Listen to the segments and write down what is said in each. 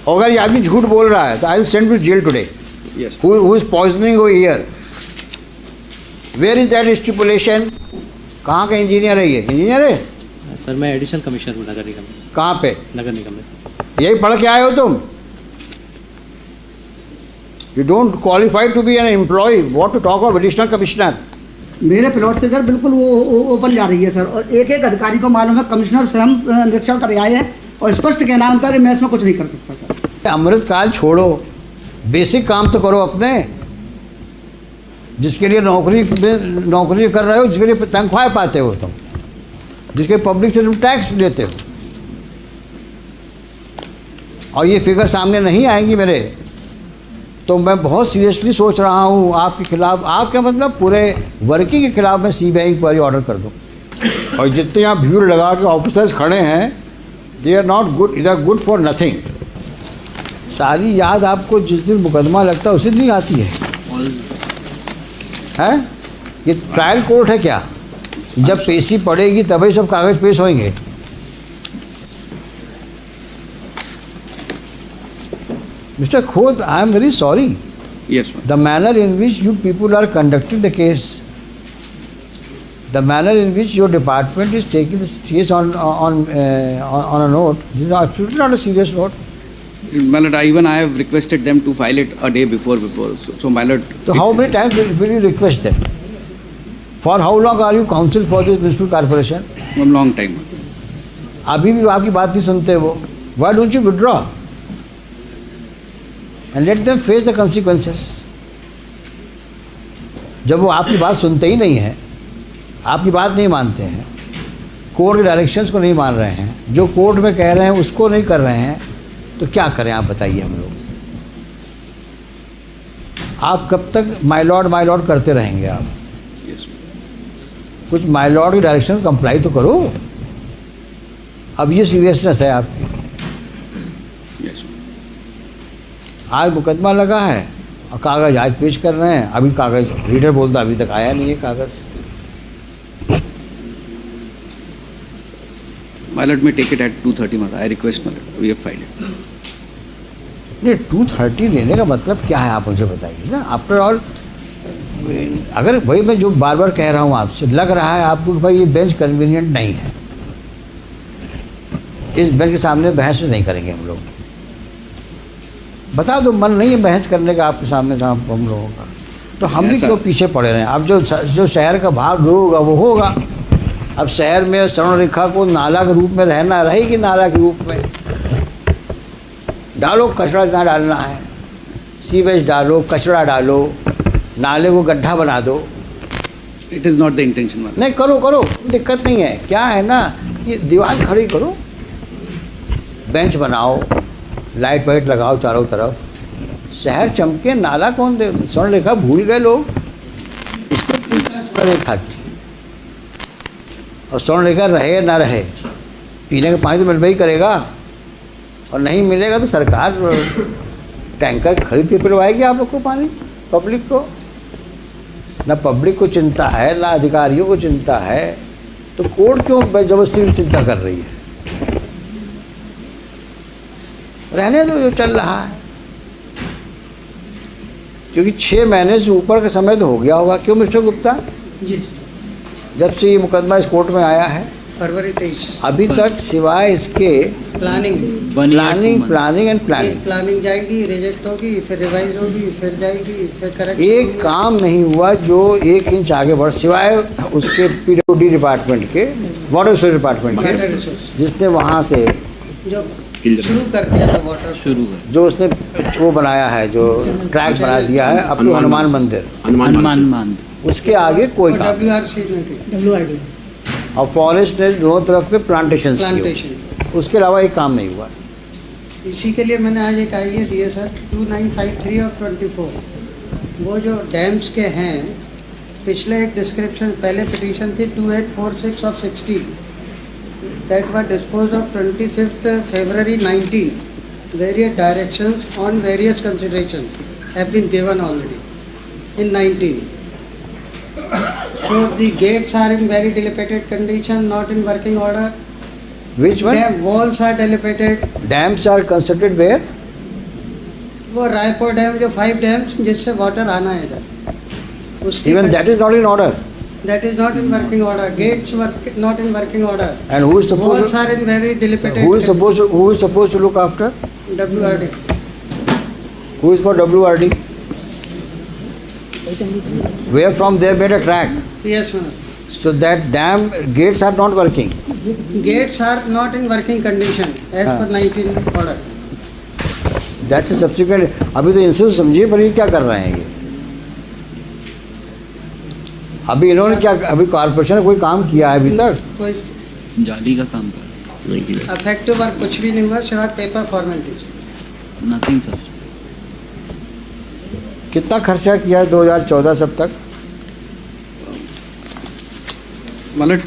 अगर ये आदमी झूठ बोल रहा है तो I will send to jail today. Yes. Who is poisoning over here? Where is that stipulation? कहाँ का इंजीनियर है ये? इंजीनियर है सर. मैं एडिशनल कमिश्नर हूँ नगर निगम में सर. कहाँ पे? नगर निगम में सर. यही पढ़ के आए हो तुम? You don't qualify to be an employee. What to talk of additional commissioner? मेरे प्लॉट से सर बिल्कुल वो ओपन जा रही है सर, और एक एक अधिकारी को मालूम है, कमिश्नर स्वयं निरीक्षण कर आए हैं और स्पष्ट कहना उनका कि मैं इसमें कुछ नहीं कर सकता सर. अमृतकाल छोड़ो, बेसिक काम तो करो अपने, जिसके लिए नौकरी कर रहे हो, जिसके लिए तनख्वाह पाते हो तुम, जिसके पब्लिक से तुम टैक्स लेते हो. और ये फिगर सामने नहीं आएंगी मेरे, तो मैं बहुत सीरियसली सोच रहा हूँ आपके खिलाफ. आपके मतलब पूरे वर्किंग के खिलाफ मैं CBI इंक्वायरी ऑर्डर कर दूँ. और जितने यहाँ भीड़ लगा के ऑफिसर्स खड़े हैं, they are not good, it are good for nothing. सारी याद आपको जिस दिन मुकदमा लगता है उसी दिन आती है. हैं? ये ट्रायल कोर्ट है क्या? जब पेशी पड़ेगी तभी सब कागज़ पेश होंगे. Mr. Khod, I am very sorry. Yes, ma'am. The manner in which you people are conducting the case, the manner in which your department is taking this case on a note, this is absolutely not a serious note. My lord, I have requested them to file it a day before. So my lord. So how many times will you request them? For how long are you counsel for this municipal corporation? A long time. अभी भी आपकी बात नहीं सुनते वो. Why don't you withdraw? And let them face the consequences. जब वो आपकी बात सुनते ही नहीं हैं, आपकी बात नहीं मानते हैं, कोर्ट के डायरेक्शंस को नहीं मान रहे हैं, जो कोर्ट में कह रहे हैं उसको नहीं कर रहे हैं, तो क्या करें आप बताइए हम लोग. आप कब तक माय लॉर्ड करते रहेंगे आप? Yes. कुछ माय लॉर्ड की डायरेक्शन कंप्लाई तो करो. अब ये सीरियसनेस है आपकी. Yes. आज मुकदमा लगा है और कागज़ आज पेश कर रहे हैं. अभी कागज़ रीडर बोलता अभी तक आया नहीं है कागज़. My lord may take it at 2:30. My lord. I request, my lord. We have filed it. नहीं, 2:30 लेने का मतलब क्या है आप मुझे बताइए ना. आफ्टर ऑल, अगर भाई मैं जो बार बार कह रहा हूँ आपसे, लग रहा है आपको कि भाई ये बेंच कन्वीनियंट नहीं है, इस बेंच के सामने बहस नहीं करेंगे हम लोग. बता दो, मन नहीं है बहस करने का आपके सामने हम लोगों का, तो हम भी क्यों पीछे पड़े रहे हैं. अब जो शहर का भाग होगा वो होगा. अब शहर में स्वर्ण रेखा को नाला के रूप में रहना रहेगी, नाला के रूप में डालो, कचरा जहाँ डालना है, सीवेज डालो, कचरा डालो, नाले को गड्ढा बना दो. It is not the intention, my lord. नहीं, करो, दिक्कत नहीं है. क्या है ना, ये दीवार खड़ी करो, बेंच बनाओ, लाइट वाइट लगाओ चारों तरफ, शहर चमके. नाला कौन दे? स्वर्ण रेखा भूल गए लोग, इसको पूछना स्वर्ण रेखा की. और स्वर्ण रेखा रहे ना रहे, पीने का पानी तो मिल ही करेगा, और नहीं मिलेगा तो सरकार टैंकर खरीद के पिलवाएगी आप लोग को पानी, पब्लिक को. ना पब्लिक को चिंता है, ना अधिकारियों को चिंता है, तो कोर्ट क्यों जबरदस्ती चिंता कर रही है? रहने दो जो चल रहा है, क्योंकि 6 महीने से ऊपर का समय तो हो गया होगा. क्यों मिस्टर गुप्ता? जी. जब से ये मुकदमा इस कोर्ट में आया है फरवरी 23 अभी तक सिवाय इसके प्लानिंग एंड प्लानिंग प्लानिंग जाएगी, रिजेक्ट होगी, फिर रिवाइज होगी, फिर जाएगी, फिर करेक्ट. एक काम नहीं हुआ जो 1 इंच आगे बढ़, सिवाय उसके PWD डिपार्टमेंट के, वाटर रिसोर्स डिपार्टमेंट के, जिसने वहाँ से जो शुरू कर दिया था वाटर, जो उसने वो बनाया है, जो ट्रैक बना दिया है अपने हनुमान मंदिर, उसके आगे कोई काम. WRD और फॉरेस्ट ने दोनों तरफ पे प्लांटेशन, उसके अलावा एक काम नहीं हुआ. इसी के लिए मैंने आज एक आइडिया दिए सर, 2953 और 24, वो जो डैम्स के हैं, पिछले एक डिस्क्रिप्शन, पहले पिटीशन थी 2846 of 60 that were disposed of 25th February 19. Various directions on various considerations have been given already in 19. So the gates are in very dilapidated condition, not in working order. Which one? Dam walls are dilapidated. Dams are constructed where? वो Raipur dam जो 5 dams जिससे water आना है इधर, उसकी Even that is not in order. that is not in working order. Gates work not in working order. And who is Walls supposed are in very dilapidated. who is supposed to look after? WRD. Who is for WRD? Where from they made a track. Yes, ma'am. So that dam gates are not working. Gates are not in working condition as हाँ. per 19 order. That's a subsequent. अभी तो इनसे समझिए पर ये क्या कर रहे हैं ये? अभी इन्होंने क्या, अभी कॉर्पोरेशन ने कोई काम किया है अभी तक? कोई जाली का काम कर अफेक्टिव वर्क कुछ भी नहीं हुआ सिवाय पेपर फॉर्मेलिटीज। Nothing sir. कितना खर्चा किया है 2014 सब तक? मतलब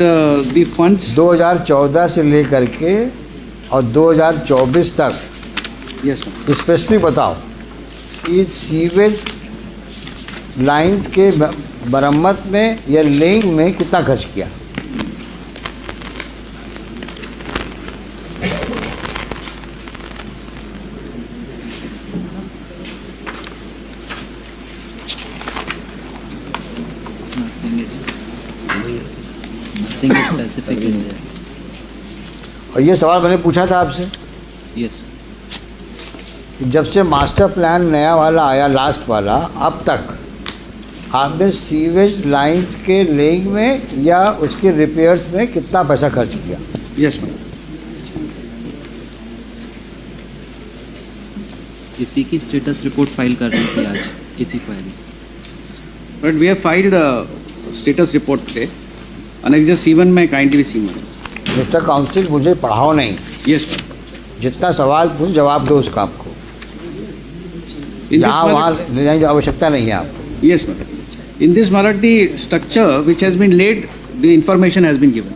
दी फंड्स 2014 से लेकर के और 2024 तक यस सर। स्पेसिफिक बताओ, इस सीवेज लाइंस के मरम्मत में या लेइंग में कितना खर्च किया? Nothing is specific in there. और ये सवाल मैंने पूछा था आपसे Yes. कि जब से मास्टर प्लान नया वाला आया, लास्ट वाला, अब तक आपने सीवेज लाइंस के लेइंग में या उसके रिपेयर्स में कितना पैसा खर्च किया? Yes ma'am. इसी की स्टेटस रिपोर्ट फाइल कर रही थी आज, इसी query. But we have filed status report today and just C1 में काइंडली C1। मिस्टर काउंसिल, मुझे पढ़ाओ नहीं, यस मैम। जितना सवाल पूछ जवाब दो उसका आपको, यहाँ वहाँ ले जाने की आवश्यकता नहीं है आपको। Yes, madam. In this Marathi structure which has been laid, the information has been given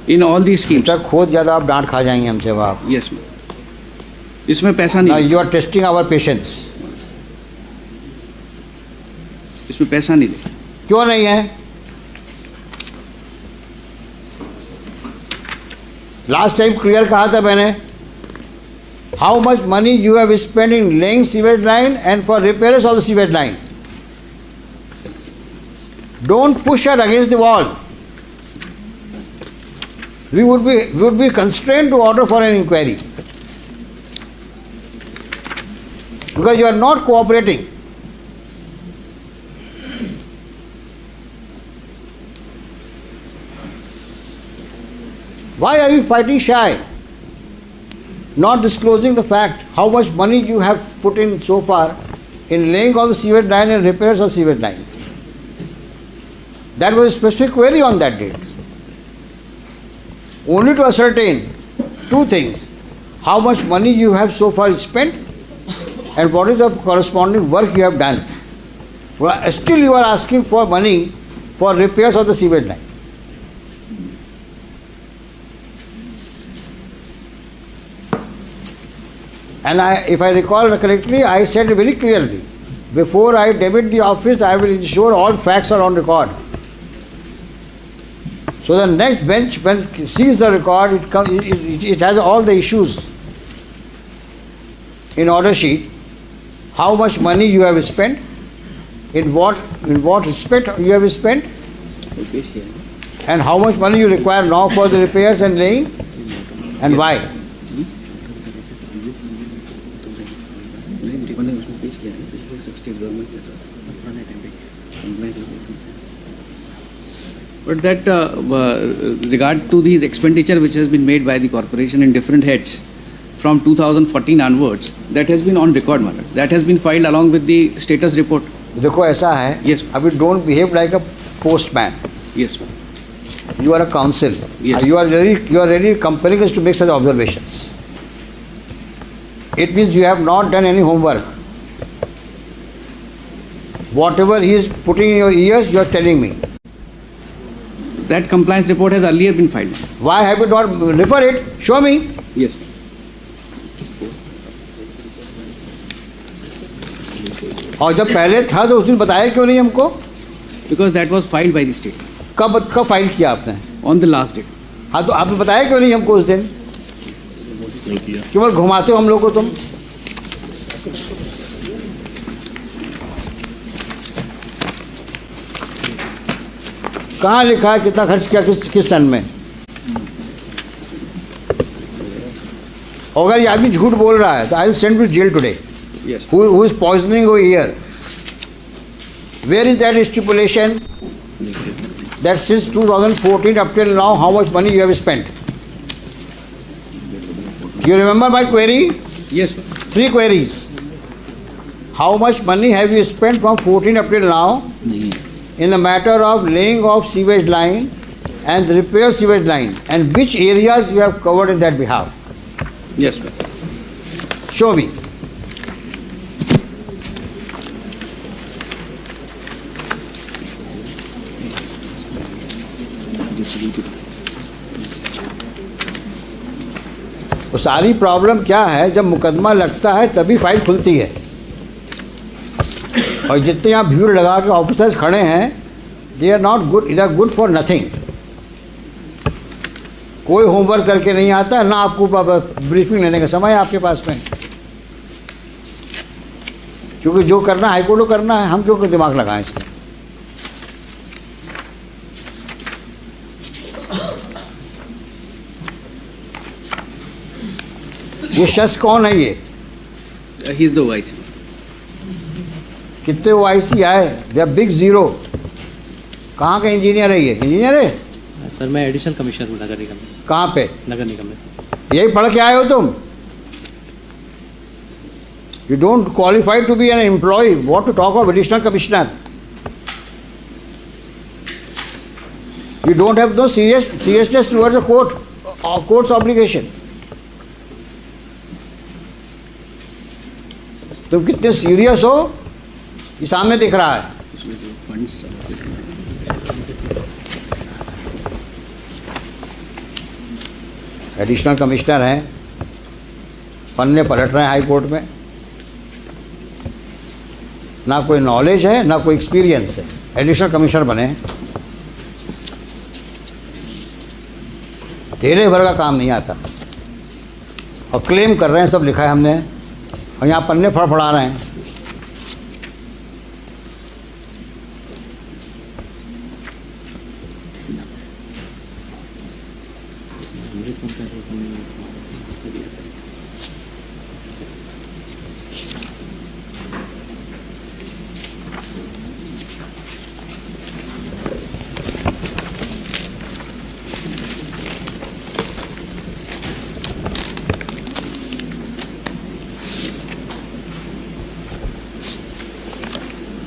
in all these schemes. जब खोद ज़्यादा आप डांट खा जाएंगे हमसे वहाँ। Yes, ma'am. इसमें पैसा Now नहीं, you are testing our patience. इसमें पैसा नहीं दे। क्यों नहीं है? लास्ट टाइम क्लियर कहा था मैंने, how much money you have spend in laying sewage line and for repairs of the sewage line. Don't push her against the wall. We would be constrained to order for an inquiry because you are not cooperating. Why are you fighting shy? Not disclosing the fact how much money you have put in so far in laying of the sewage line and repairs of sewage line. That was a specific query on that date. Only to ascertain two things: how much money you have so far spent and what is the corresponding work you have done. Well, still you are asking for money for repairs of the sewage line. And if I recall correctly, I said very clearly, before I debit the office, I will ensure all facts are on record. So the next bench, when it sees the record, it has all the issues in order sheet. How much money you have spent, in what respect you have spent, and how much money you require now for the repairs and laying, and why. But that regard to the expenditure which has been made by the corporation in different heads from 2014 onwards, that has been on record matter. That has been filed along with the status report. देखो ऐसा है, Yes. अभी don't behave like a postman. Yes. You are a counsel. Yes. You are really compelling us to make such observations. It means you have not done any homework. Whatever he is putting in your ears, you are telling me. That compliance report has earlier been filed. Why have you not refer it? Show me. Yes. और जब पहले था तो उस दिन बताया क्यों नहीं हमको? Because that was filed by the state कब फाइल किया आपने? on the last date. हाँ, तो आपने बताया क्यों नहीं हमको उस दिन? केवल घुमाते हो हम लोग को तुम. कहाँ लिखा है कितना खर्च किया किस सन में? अगर ये आदमी झूठ बोल रहा है तो I will send to jail today. Yes. Who is poisoning over here? Where is that stipulation that since 2014 up till now how much money you have spent? You remember my query? Yes, sir. 3 queries. How much money have you spent from 14 up till now in the matter of laying of sewage line and repair sewage line, and which areas you have covered in that behalf? Yes, sir. Show me. तो सारी problem क्या है, जब मुकदमा लगता है तभी file खुलती है. और जितने यहाँ भीड़ लगा के ऑफिसर्स खड़े हैं, they are not good, they are good for nothing. कोई होमवर्क करके नहीं आता ना, आपको ब्रीफिंग लेने का समय है आपके पास में. क्योंकि जो करना हाईकोर्ट को करना है, हम क्यों दिमाग लगाएं इसमें. ये शख्स कौन है ये? He is the vice. कितने OIC आए? They are big zero. कहाँ का इंजीनियर है ये? इंजीनियर है? सर मैं एडिशनल कमिश्नर हूँ नगर निगम में सर. कहाँ पे? नगर निगम में सर. यही पढ़ के आए हो तुम? You don't qualify to be an employee. What to talk of additional commissioner? You don't have no seriousness towards the court or court's obligation. तुम कितने सीरियस हो ये सामने दिख रहा है. इसमें जो फंड्स एडिशनल कमिश्नर हैं, पन्ने पलट रहे हैं हाई कोर्ट में. ना कोई नॉलेज है ना कोई एक्सपीरियंस है. एडिशनल कमिश्नर बने हैं, तेरे भर का काम नहीं आता और क्लेम कर रहे हैं सब लिखा है हमने, और यहाँ पन्ने फड़फड़ा रहे हैं.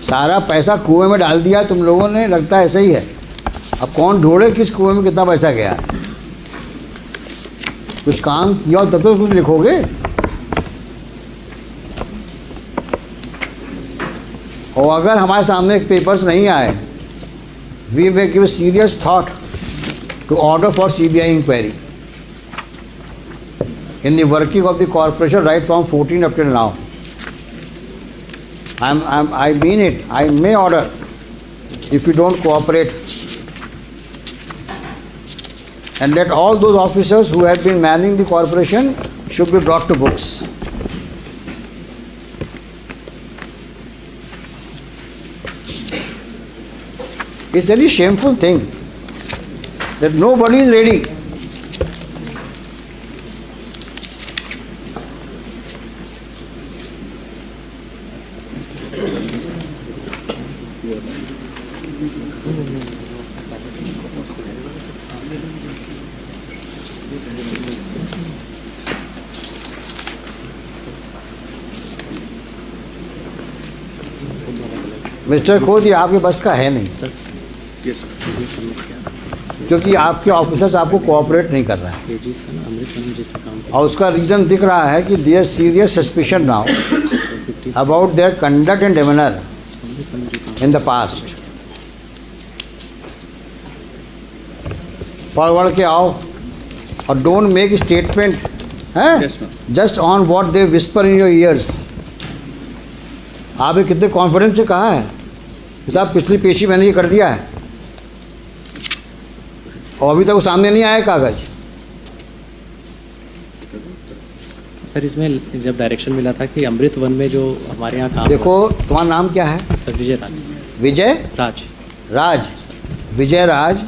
सारा पैसा कुएं में डाल दिया तुम लोगों ने, लगता है ऐसा ही है. अब कौन ढूंढे किस कुएं में कितना पैसा गया. कुछ काम किया तब तो कुछ लिखोगे. और अगर हमारे सामने पेपर्स नहीं आए, we may give serious thought to order for CBI inquiry in the working of the corporation right from 14 up till now. I mean it. I may order if you don't cooperate, and let all those officers who have been manning the corporation should be brought to books. It's a very shameful thing that nobody is ready. Mister खोद, ये आपके बस का है नहीं sir. Yes, क्योंकि आपके officers आपको कोऑपरेट नहीं कर रहे हैं. ये जी सर अमृत वन जैसे काम और उसका रीज़न दिख रहा है कि their serious suspicion now about their conduct and demeanour in the past. पढ़ के आओ और don't make statement Yes, ma'am. Just on what they whisper in your ears. आपने कितने कॉन्फिडेंस से कहा है कि साहब पिछली पेशी मैंने ये कर दिया है, और अभी तक वो सामने नहीं आया कागज़. सर इसमें जब डायरेक्शन मिला था कि अमृत वन में जो हमारे यहाँ काम देखो तुम्हारा नाम क्या है? सर विजय राज. विजय राज. राज. विजय राज,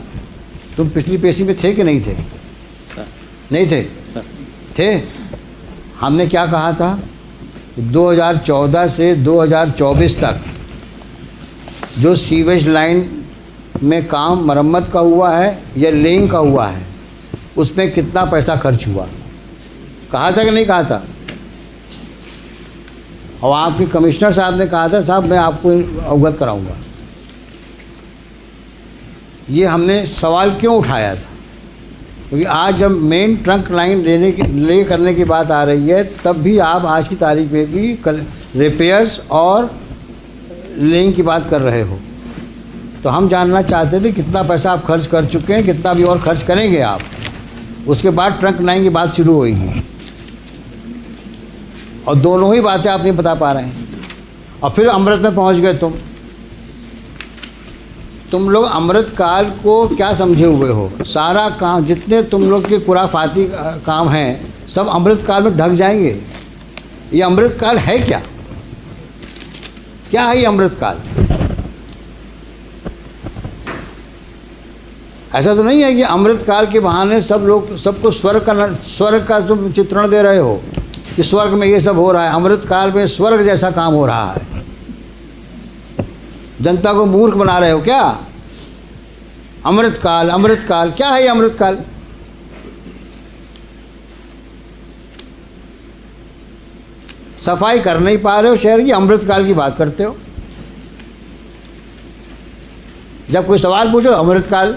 तुम पिछली पेशी में थे कि नहीं थे? सर नहीं थे? सर थे। हमने क्या कहा था? 2014 से 2024 तक जो सीवेज लाइन में काम मरम्मत का हुआ है या लेइंग का हुआ है, उसमें कितना पैसा खर्च हुआ, कहा था कि नहीं कहा था? और आपके कमिश्नर साहब ने कहा था साहब मैं आपको अवगत कराऊंगा। ये हमने सवाल क्यों उठाया था? क्योंकि आज जब मेन ट्रंक लाइन ले करने की बात आ रही है, तब भी आप आज की तारीख में भी रिपेयर्स और लेइंग की बात कर रहे हो। तो हम जानना चाहते थे कितना पैसा आप खर्च कर चुके हैं, कितना भी और खर्च करेंगे आप। उसके बाद ट्रंक लाइन की बात शुरू होगी, और दोनों ही बातें आप नहीं बता पा रहे हैं। और फिर अमृत में पहुंच गए तुम लोग अमृत काल को क्या समझे हुए हो? सारा काम जितने तुम लोग के खुराफाती काम हैं सब अमृत काल में ढक जाएंगे। ये अमृत काल है क्या? क्या है ये अमृत काल? ऐसा तो नहीं है कि अमृत काल के बहाने सब लोग सबको स्वर्ग का तुम चित्रण दे रहे हो कि स्वर्ग में ये सब हो रहा है। अमृत काल में स्वर्ग जैसा काम हो रहा है। जनता को मूर्ख बना रहे हो क्या? अमृत काल क्या है ये अमृत काल? सफाई कर नहीं पा रहे हो शहर की, अमृत काल की बात करते हो। जब कोई सवाल पूछो अमृत काल।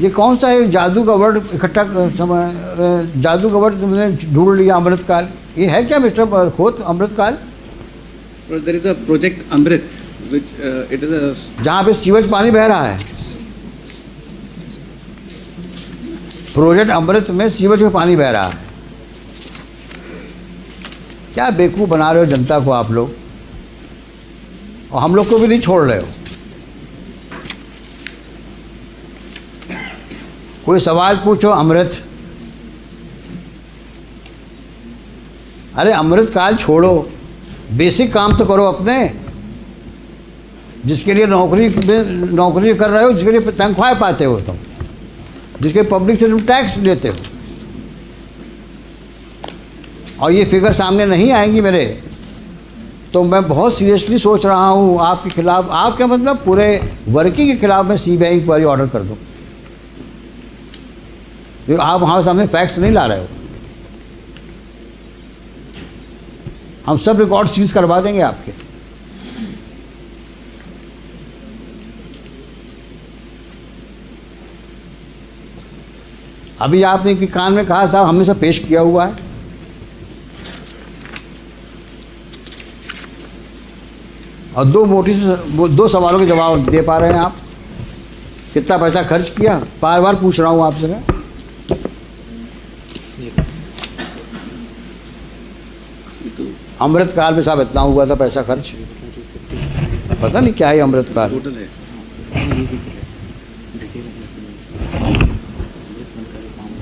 ये कौन सा है जादू का वर्ड इकट्ठा जादू का वर्ड तुमने ढूंढ लिया अमृत काल? ये है क्या मिस्टर खोत अमृत काल? There is a project Amrit, which it is a जहाँ पे सीवेज पानी बह रहा है। प्रोजेक्ट अमृत में सीवेज का पानी बह रहा है। क्या बेवकूफ़ बना रहे हो जनता को आप लोग, और हम लोग को भी नहीं छोड़ रहे हो। कोई सवाल पूछो अमृत, अरे अमृत काल छोड़ो, बेसिक काम तो करो अपने। जिसके लिए नौकरी कर रहे हो, जिसके लिए तनख्वाह पाते हो तुम, जिसके पब्लिक से तुम टैक्स लेते हो, और ये फिगर सामने नहीं आएंगी मेरे, तो मैं बहुत सीरियसली सोच रहा हूँ आपके खिलाफ, आपके मतलब पूरे वर्किंग के खिलाफ मैं सीबीआई इंक्वायरी ऑर्डर कर दूँ। क्योंकि आप हमारे सामने फैक्ट्स नहीं ला रहे हो। हम सब रिकॉर्ड सीज करवा देंगे आपके। अभी आपने कि कान में कहा साहब हमने सब पेश किया हुआ है। और दो सवालों के जवाब दे पा रहे हैं आप। कितना पैसा खर्च किया, बार बार पूछ रहा हूं आपसे मैं। अमृत काल में साहब इतना हुआ था पैसा खर्च, पता नहीं क्या है अमृत काल। total है।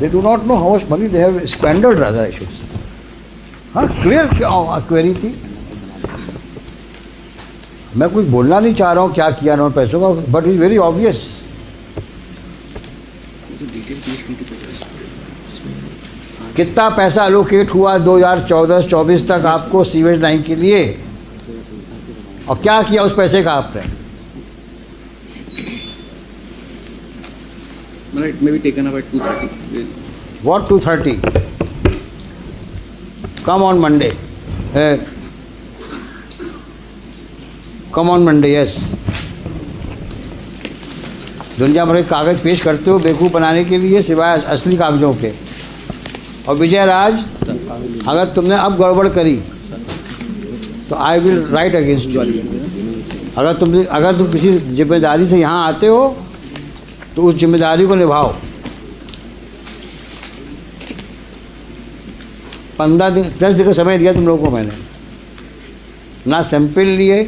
They do not know how much money they have squandered, rather I should say. हाँ, क्लियर क्वेरी थी। मैं कुछ बोलना नहीं चाह रहा हूँ क्या किया ना पैसों का, बट इज वेरी ऑब्वियस। कितना पैसा एलोकेट हुआ 2014-24 तक आपको सीवेज लाइन के लिए, और क्या किया उस पैसे का आपने? It may be taken up at 2:30. What 2:30? Come on Monday. Come on Monday, yes. दुनिया भर के कागज पेश करते हो बेवकूफ़ बनाने के लिए, सिवाय असली कागजों के। और विजय राज, अगर तुमने अब गड़बड़ करी तो I will write against you. अगर तुम किसी जिम्मेदारी से यहाँ आते हो तो उस जिम्मेदारी को निभाओ। 15 दिन 10 दिन का समय दिया तुम लोगों को मैंने, ना सैंपल लिए,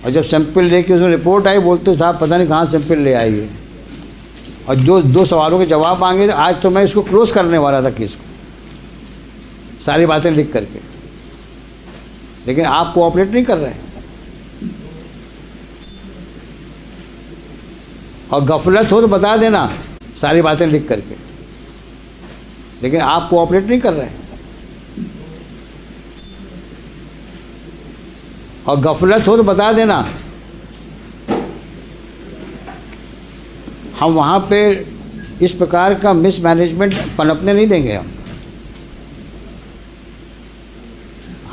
और जब सैंपल लेके उसमें रिपोर्ट आई बोलते साहब पता नहीं कहाँ सैंपल ले आइए, और जो 2 सवालों के जवाब मांगे। आज तो मैं इसको क्लोज करने वाला था केस को, सारी बातें लिख करके, लेकिन आप कोऑपरेट नहीं कर रहे। और गफलत हो तो बता देना सारी बातें लिख करके, लेकिन आप कोऑपरेट नहीं कर रहे हैं। और गफलत हो तो बता देना, हम वहाँ पे इस प्रकार का मिसमैनेजमेंट पनपने नहीं देंगे हम।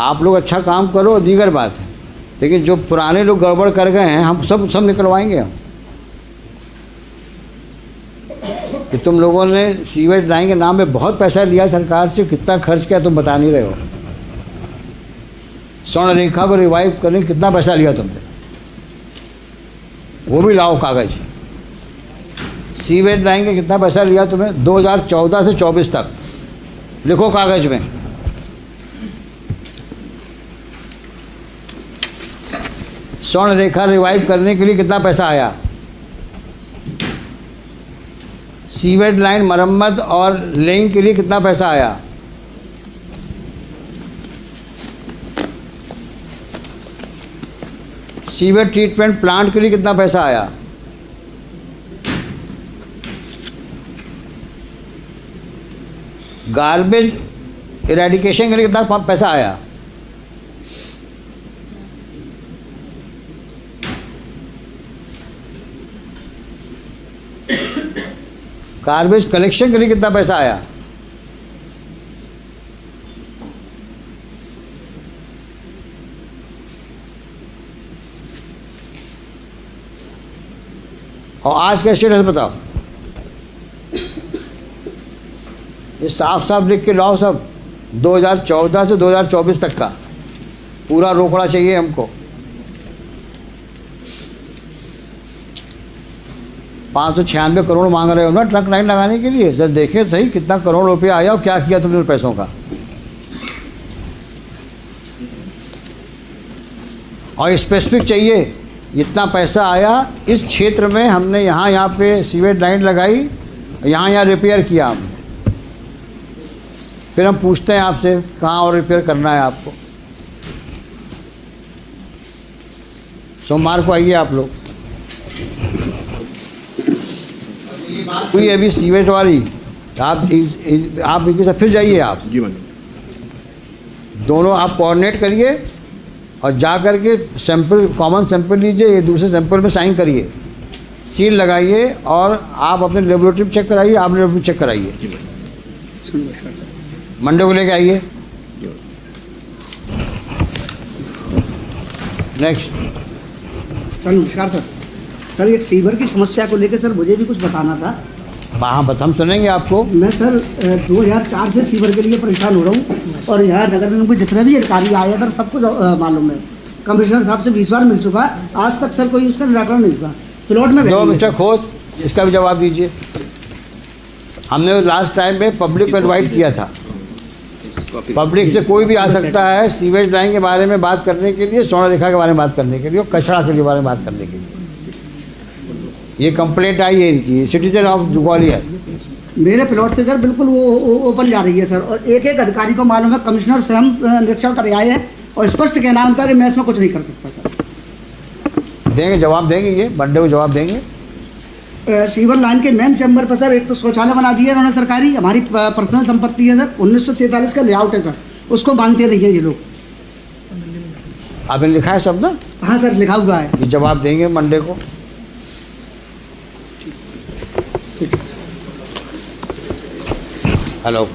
आप लोग अच्छा काम करो दीगर बात है, लेकिन जो पुराने लोग गड़बड़ कर गए हैं हम सब निकलवाएंगे हम। कि तुम लोगों ने सीवेज लाइन के नाम पे बहुत पैसा लिया सरकार से, कितना खर्च किया तुम बता नहीं रहे हो। स्वर्ण रेखा को रिवाइव करने कितना पैसा लिया तुमने, वो भी लाओ कागज। सीवेज लाइन के कितना पैसा लिया तुम्हें 2014 से 24 तक, लिखो कागज में। स्वर्ण रेखा रिवाइव करने के लिए कितना पैसा आया, सीवेज लाइन मरम्मत और लेइंग के लिए कितना पैसा आया, सीवेज ट्रीटमेंट प्लांट के लिए कितना पैसा आया, गार्बेज इरेडिकेशन के लिए कितना पैसा आया, गार्बेज कलेक्शन के लिए कितना पैसा आया, और आज का स्टेटस बताओ। ये साफ साफ लिख के लाओ सब, 2014 से 2024 तक का पूरा रोकड़ा चाहिए हमको। 596 करोड़ मांग रहे हो ना ट्रक लाइन लगाने के लिए, जब देखें सही कितना करोड़ रुपया आया और क्या किया तुमने पैसों का। और स्पेसिफिक चाहिए इतना पैसा आया इस क्षेत्र में, हमने यहाँ पे सीवेज लाइन लगाई, यहाँ रिपेयर किया हमने। फिर हम पूछते हैं आपसे कहाँ और रिपेयर करना है आपको। सोमवार को आइए आप लोग। कोई अभी सीवेज वाली आप इनके साथ फिर जाइए आप जी मैडम, दोनों आप कोऑर्डिनेट करिए और जा कर के सैंपल, कॉमन सैंपल लीजिए, ये दूसरे सैंपल में साइन करिए, सील लगाइए और आप अपने लेबोरेटरी में चेक कराइए, आप लेबोरेटरी चेक कराइए। मंडे को लेके आइए। नेक्स्ट। सर नमस्कार सर। सर एक सीवर की समस्या को लेकर सर मुझे भी कुछ बताना था। हाँ हम सुनेंगे आपको। मैं सर 2004 से सीवर के लिए परेशान हो रहा हूँ और यहाँ नगर निगम के जितने भी अधिकारी आए हैं सर सबको मालूम है। कमिश्नर साहब से 20 बार मिल चुका, आज तक सर कोई उसका निराकरण नहीं हुआ। प्लॉट में जो मिस्टर खोत, इसका भी जवाब दीजिए। हमने लास्ट टाइम में पब्लिक को इन्वाइट किया था, पब्लिक से कोई भी आ सकता है सीवेज लाइन के बारे में बात करने के लिए, स्वर्ण रेखा के बारे में बात करने के लिए और कचरा के बारे में बात करने के लिए। ये कंप्लेंट आई है इनकी, सिटीजन ऑफ ग्वालियर। मेरे प्लॉट से सर बिल्कुल वो ओपन जा रही है सर, और एक एक अधिकारी को मालूम है, कमिश्नर स्वयं निरीक्षण कर आए हैं और स्पष्ट कहना उनका कि मैं इसमें कुछ नहीं कर सकता सर। देंगे, जवाब देंगे, ये मंडे को जवाब देंगे। सीवर लाइन के मेन चैम्बर पर सर एक तो शौचालय बना दिया उन्होंने सरकारी, हमारी पर्सनल संपत्ति है सर, 1943 का लेआउट है सर, उसको मांगते नहीं है ये लोग। आपने लिखा है सब ना? हाँ सर लिखा हुआ है। ये जवाब देंगे मंडे को। हेलो।